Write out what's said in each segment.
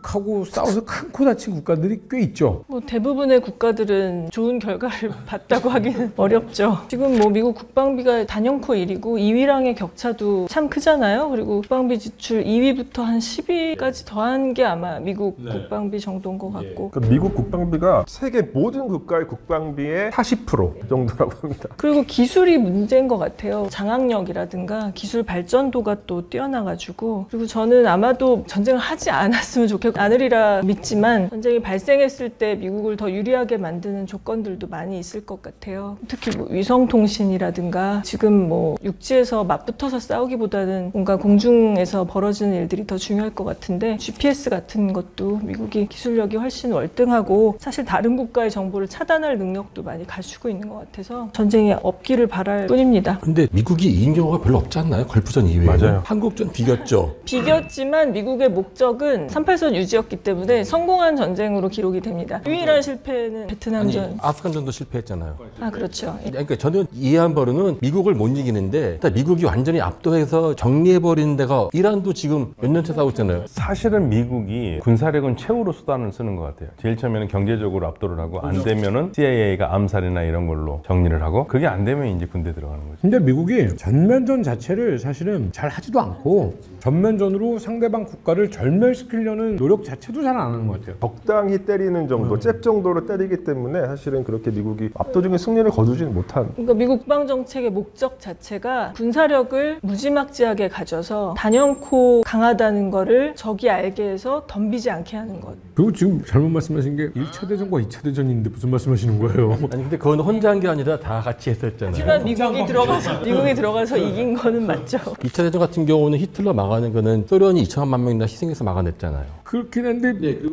미국하고 싸워서 큰 코 다친 국가들이 꽤 있죠. 뭐 대부분의 국가들은 좋은 결과를 봤다고 하기는 어렵죠. 지금 뭐 미국 국방비가 단연코 1위고 2위랑의 격차도 참 크잖아요. 그리고 국방비 지출 2위부터 한 10위까지 더한 게 아마 미국 국방비 정도인 것 같고. 그러니까 미국 국방비가 세계 모든 국가의 국방비의 40% 정도라고 합니다. 그리고 기술이 문제인 것 같아요. 장악력이라든가 기술 발전도가 또 뛰어나가지고. 그리고 저는 아마도 전쟁을 하지 않았으면 좋겠고 않으리라 믿지만 전쟁이 발생했을 때 미국을 더 유리하게 만드는 조건들도 많이 있을 것 같아요. 특히 뭐 위성통신이라든가 지금 뭐 육지에서 맞붙어서 싸우기보다는 뭔가 공중에서 벌어지는 일들이 더 중요할 것 같은데 GPS 같은 것도 미국이 기술력이 훨씬 월등하고 사실 다른 국가의 정보를 차단할 능력도 많이 갖추고 있는 것 같아서 전쟁이 없기를 바랄 뿐입니다. 근데 미국이 이긴 경우가 별로 없지 않나요? 걸프전 이후에. 맞아요. 한국전 비겼죠. 비겼지만 미국의 목적은 38선 유지였기 때문에 성공한 전쟁으로 기록이 됩니다. 유일한 실패는 베트남전. 아프간전도 실패했잖아요. 아 그렇죠. 그러니까 저는 이해한 바로는 미국을 못 이기는데 일단 미국이 완전히 압도해서 정리해버리는 데가 이란도 지금 몇 년째 싸우고 있잖아요. 사실은 미국이 군사력은 최후로 수단을 쓰는 것 같아요. 제일 처음에는 경제적으로 압도를 하고 안 되면은 CIA가 암살이나 이런 걸로 정리를 하고 그게 안 되면 이제 군대 들어가는 거죠. 근데 미국이 전면전 자체를 사실은 잘 하지도 않고 전면전으로 상대방 국가를 절멸시키려는 노력 자체도 잘 안 하는 것 같아요. 적당히 때리는 정도, 잽 정도로 때리기 때문에 사실은 그렇게 미국이 압도적인 승리를 거두지는 못한. 그러니까 미국 국방 정책의 목적 자체가 군사력을 무지막지하게 가져서 단연코 강하다는 거를 적이 알게 해서 덤비지 않게 하는 것. 그리고 지금 잘못 말씀하신 게 1차 대전과 2차 대전인데 무슨 말씀하시는 거예요? 아니 근데 그건 혼자 한 게 아니라 다 같이 했었잖아요. 하지만 미국이 들어가서 이긴 거는 맞죠. 2차 대전 같은 경우는 히틀러 막아낸 거는 소련이 2천만 명이나 희생해서 막아냈잖아요. 그렇긴 한데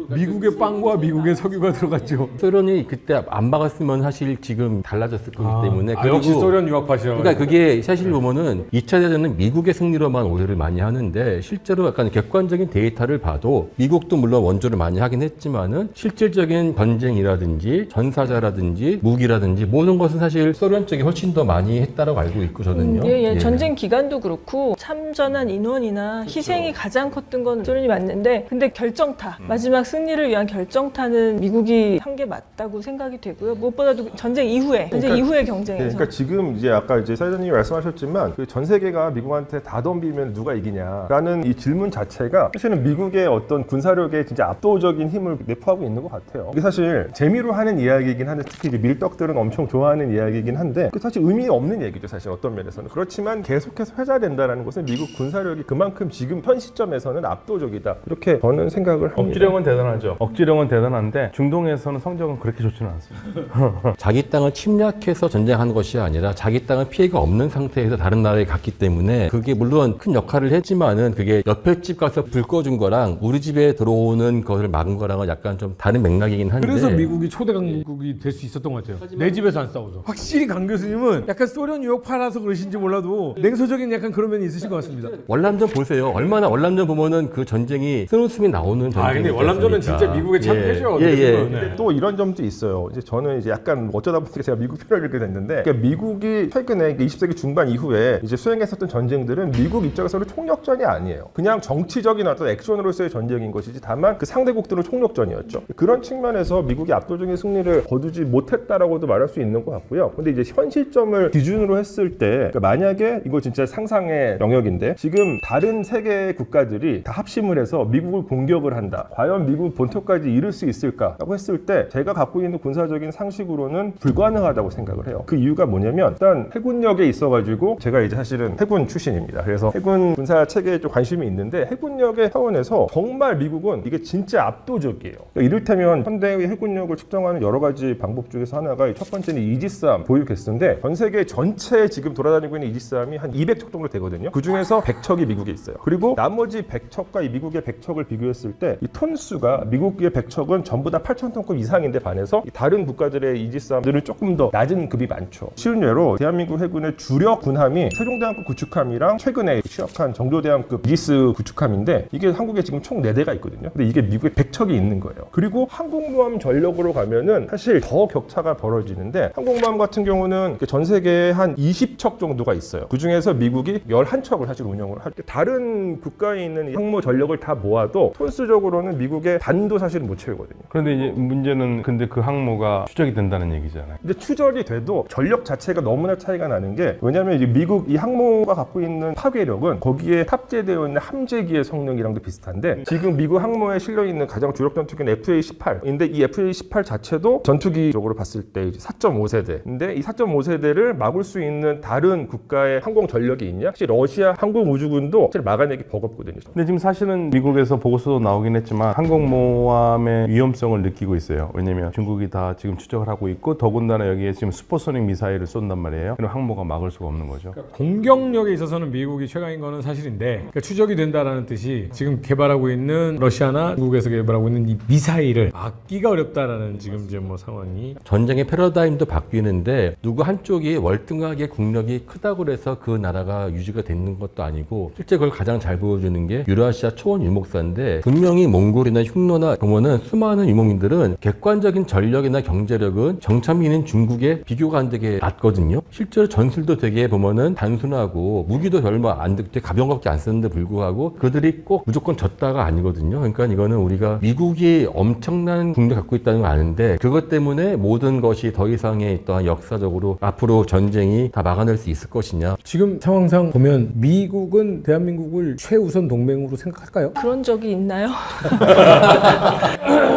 미국의 빵과 미국의 석유가 들어갔죠. 소련이 그때 안 막았으면 사실 지금 달라졌을 거기 때문에. 역시 소련 유학파시죠. 그러니까 그게 사실 보면은 2차 대전은 미국의 승리로만 오해를 많이 하는데 실제로 약간 객관적인 데이터를 봐도 미국도 물론 원조를 많이 하긴 했지만은 실질적인 전쟁이라든지 전사자라든지 무기라든지 모든 것은 사실 소련 쪽이 훨씬 더 많이 했다라고 알고 있고 저는요. 전쟁 기간도 그렇고 참전한 인원이나 희생이 가장 컸던 건 소련이 맞는데 근데 결정타, 마지막 승리를 위한 결정타는 미국이 한 게 맞다고 생각이 되고요. 무엇보다도 전쟁 이후에 경쟁에서. 그러니까 지금 이제 아까 이제 사회자님이 말씀하셨지만 그 전 세계가 미국한테 다 덤비면 누가 이기냐라는 이 질문 자체가 사실은 미국의 어떤 군사력에 진짜 압도적인 힘을 내포하고 있는 것 같아요. 이게 사실 재미로 하는 이야기이긴 한데 특히 이제 밀떡들은 엄청 좋아하는 이야기이긴 한데 사실 의미 없는 얘기죠. 사실 어떤 면에서는. 그렇지만 계속해서 회자된다는 것은 미국 군사력이 그만큼 지금 현 시점에서는 압도적이다. 이렇게 저는 생각을 합니다. 억지력은 대단하죠. 억지력은 대단한데 중동에서는 성적은 그렇게 좋지는 않습니다. 자기 땅을 침략해서 전쟁하는 것이 아니라 자기 땅은 피해가 없는 상태에서 다른 나라에 갔기 때문에 그게 물론 큰 역할을 했지만은 그게 옆에 집 가서 불 꺼준 거랑 우리 집에 들어오는 것을 막은 거랑은 약간 좀 다른 맥락이긴 한데 그래서 미국이 초대 강국이 될 수 있었던 것 같아요. 내 집에서 안 싸워서. 확실히 강 교수님은 약간 소련 유학파라서 그러신지 몰라도 냉소적인 약간 그런 면이 있으신 것 같습니다. 월남전 보세요. 얼마나 월남전 보면은 그 전쟁이 스노스미 나오는 전쟁이. 근데 월남전은 진짜 미국의 참패죠. 근데 또 이런 점도 있어요. 이제 저는 이제 약간 어쩌다 보니까 제가 미국 편을 읽게 됐는데, 그러니까 미국이 최근에 20세기 중반 이후에 이제 수행했었던 전쟁들은 미국 입장에서는 총력전이 아니에요. 그냥 정치적인 어떤 액션으로서의 전쟁인 것이지 다만 그 상대국들은 총력전이었죠. 그런 측면에서 미국이 압도적인 승리를 거두지 못했다라고도 말할 수 있는 것 같고요. 근데 이제 현 시점을 기준으로 했을 때 그러니까 만약에 이거 진짜 상상의 영역인데 지금 다른 세계 국가들이 다 합심을 해서 미국을 공격을 한다. 과연 미국 본토까지 이룰 수 있을까라고 했을 때 제가 갖고 있는 군사적인 상식으로는 불가능하다고 생각을 해요. 그 이유가 뭐냐면 일단 해군력에 있어가지고 제가 이제 사실은 해군 출신입니다. 그래서 해군 군사 체계에 좀 관심이 있는데 해군력의 차원에서 정말 미국은 이게 진짜 압도적이에요. 그러니까 이를테면 현대의 해군력을 측정하는 여러 가지 방법 중에서 하나가 첫 번째는 이지스함 보유 개수인데 전 세계 전체에 지금 돌아다니고 있는 이지스함이 한 200척 정도 되거든요. 그 중에서 100척이 미국에 있어요. 그리고 나머지 100척과 이 미국의 100척을 비교했을 때 이 톤수가 미국의 100척은 전부 다 8,000톤급 이상인데 반해서 다른 국가들의 이지스함들은 조금 더 낮은 급이 많죠. 쉬운 예로 대한민국 해군의 주력 군함이 세종대왕급 구축함이랑 최근에 취역한 정조대왕급 이지스 구축함인데 이게 한국에 지금 총 4대가 있거든요. 근데 이게 미국에 100척이 있는 거예요. 그리고 항공모함 전력으로 가면은 사실 더 격차가 벌어지는데 항공모함 같은 경우는 전 세계에 한 20척 정도가 있어요. 그 중에서 미국이 11척을 사실 운영을 할 때 다른 국가에 있는 항모 전력을 다 모아도 톤수 소스적으로는 미국의 반도 사실은 못 채우거든요. 그런데 이제 문제는 근데 그 항모가 추적이 된다는 얘기잖아요. 근데 추적이 돼도 전력 자체가 너무나 차이가 나는 게 왜냐하면 이제 미국 이 항모가 갖고 있는 파괴력은 거기에 탑재되어 있는 함재기의 성능이랑도 비슷한데 지금 미국 항모에 실려 있는 가장 주력 전투기는 FA-18인데 이 FA-18 자체도 전투기적으로 봤을 때 4.5세대. 근데 이 4.5세대를 막을 수 있는 다른 국가의 항공 전력이 있냐? 사실 러시아 항공우주군도 사실 막아내기 버겁거든요. 근데 지금 사실은 미국에서 보고서도 나오긴 했지만 항공모함의 위험성을 느끼고 있어요. 왜냐면 중국이 다 지금 추적을 하고 있고 더군다나 여기에 지금 슈퍼소닉 미사일을 쏜단 말이에요. 그럼 항모가 막을 수가 없는 거죠. 그러니까 공격력에 있어서는 미국이 최강인 거는 사실인데 그러니까 추적이 된다라는 뜻이 지금 개발하고 있는 러시아나 중국에서 개발하고 있는 이 미사일을 막기가 어렵다라는 지금 이제 뭐 상황이 전쟁의 패러다임도 바뀌는데 누구 한쪽이 월등하게 국력이 크다고 해서 그 나라가 유지가 되는 것도 아니고 실제 그걸 가장 잘 보여주는 게 유라시아 초원 유목사인데 분명히 몽골이나 흉노나 보면은 수많은 유목민들은 객관적인 전력이나 경제력은 정참기인 중국에 비교가 안 되게 낮거든요. 실제로 전술도 되게 보면은 단순하고 무기도 별로 안 되게 가벼운 것밖에 안 쓰는데 불구하고 그들이 꼭 무조건 졌다가 아니거든요. 그러니까 이거는 우리가 미국이 엄청난 국력 갖고 있다는 걸 아는데 그것 때문에 모든 것이 더 이상의 또한 역사적으로 앞으로 전쟁이 다 막아낼 수 있을 것이냐. 지금 상황상 보면 미국은 대한민국을 최우선 동맹으로 생각할까요? 그런 적이 있나요?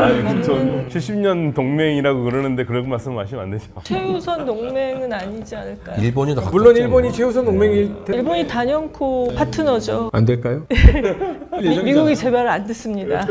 아니, 저 70년 동맹이라고 그러는데 그런 말씀 하시면 안 되죠. 최우선 동맹은 아니지 않을까요? 일본이 더 가깝지 물론 않나요? 일본이 최우선 동맹일 텐데 일본이 단연코 파트너죠. 안 될까요? 미국이 제 말을 안 듣습니다.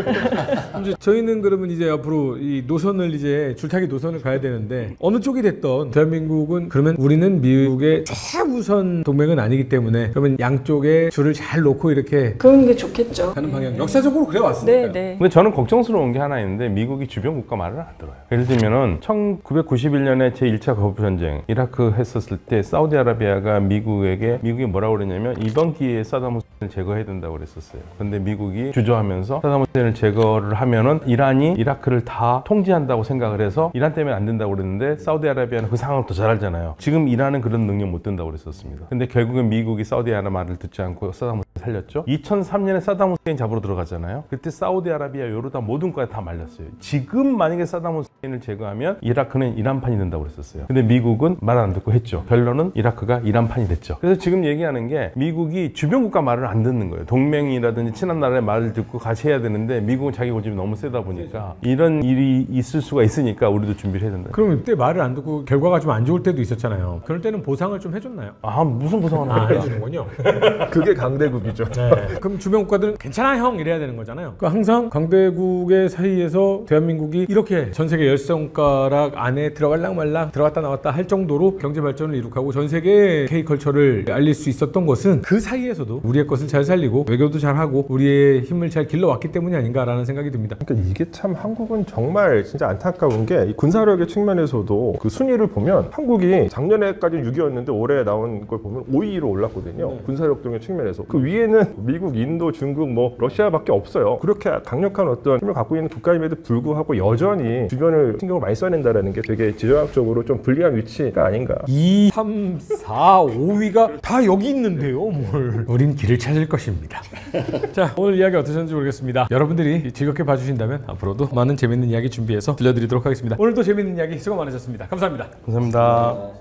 이제 저희는 그러면 이제 앞으로 이 노선을 이제 줄타기 노선을 가야 되는데 어느 쪽이 됐던 대한민국은 그러면 우리는 미국의 최우선 동맹은 아니기 때문에 그러면 양쪽에 줄을 잘 놓고 이렇게 그런 게 좋겠죠. 가는 방향 역사적으로 그래 왔으니까요. 네. 근데 저는 걱정스러운 게 하나 있는데 미국이 주변 국가 말을 안 들어요. 예를 들면은 1991년에 제1차 거부전쟁 이라크 했었을 때 사우디아라비아가 미국이 뭐라고 그랬냐면 이번 기회에 사담 후세인을 제거해야 된다고 그랬었어요. 근데 미국이 주저하면서 사담 후세인을 제거를 하면은 이란이 이라크를 다 통제한다고 생각을 해서 이란 때문에 안 된다고 그랬는데 사우디아라비아는 그 상황을 더 잘 알잖아요. 지금 이란은 그런 능력 못 든다고 그랬었습니다. 근데 결국엔 미국이 사우디아라비아 말을 듣지 않고 사담 후세인 살렸죠. 2003년에 사담 후세인 잡으러 들어갔잖아요. 그때 사우디아라비아, 요르단 모든 국가에 다 말렸어요. 지금 만약에 사담 후세인을 제거하면 이라크는 이란판이 된다고 그랬었어요. 근데 미국은 말 안 듣고 했죠. 결론은 이라크가 이란판이 됐죠. 그래서 지금 얘기하는 게 미국이 주변 국가 말을 안 듣는 거예요. 동맹이라든지 친한 나라의 말을 듣고 같이 해야 되는데 미국은 자기 고집이 너무 세다 보니까 이런 일이 있을 수가 있으니까 우리도 준비를 해야 된다. 그럼 이때 말을 안 듣고 결과가 좀 안 좋을 때도 있었잖아요. 그럴 때는 보상을 좀 해줬나요? 아, 무슨 보상을 안 할까요? 해주는군요. 그게 강대국이죠. 그럼 주변 국가들은 괜찮아 형 이래야 되는 거잖아요. 그러니까 항상 강대국의 사이에서 대한민국이 이렇게 전 세계 10손가락 안에 들어갈랑 말랑 들어갔다 나왔다 할 정도로 경제 발전을 이룩하고 전 세계 K컬처를 알릴 수 있었던 것은 그 사이에서도 우리의 것을 잘 살리고 외교도 잘하고 우리의 힘을 잘 길러왔기 때문이 아닌가라는 생각이 듭니다. 그러니까 이게 참 한국은 정말 진짜 안타까운 게 이 군사력의 측면에서도 그 순위를 보면 한국이 작년에까지 6위였는데 올해 나온 걸 보면 5위로 올랐거든요. 군사력 등의 측면에서. 그 위에는 미국, 인도, 중국, 뭐 러시아밖에 없어요. 그렇게 강력한 어떤 힘을 갖고 있는 국가임에도 불구하고 여전히 주변을 신경을 많이 써낸다는 게 되게 지정학적으로 좀 불리한 위치가 아닌가. 2, 3, 4, 5위가 다 여기 있는데요, 뭘. 우린 길을 찾을 것입니다. 자, 오늘 이야기 어떠셨는지 모르겠습니다. 여러분들이 즐겁게 봐주신다면 앞으로도 많은 재밌는 이야기 준비해서 들려드리도록 하겠습니다. 오늘도 재밌는 이야기 수고 많으셨습니다. 감사합니다. 감사합니다.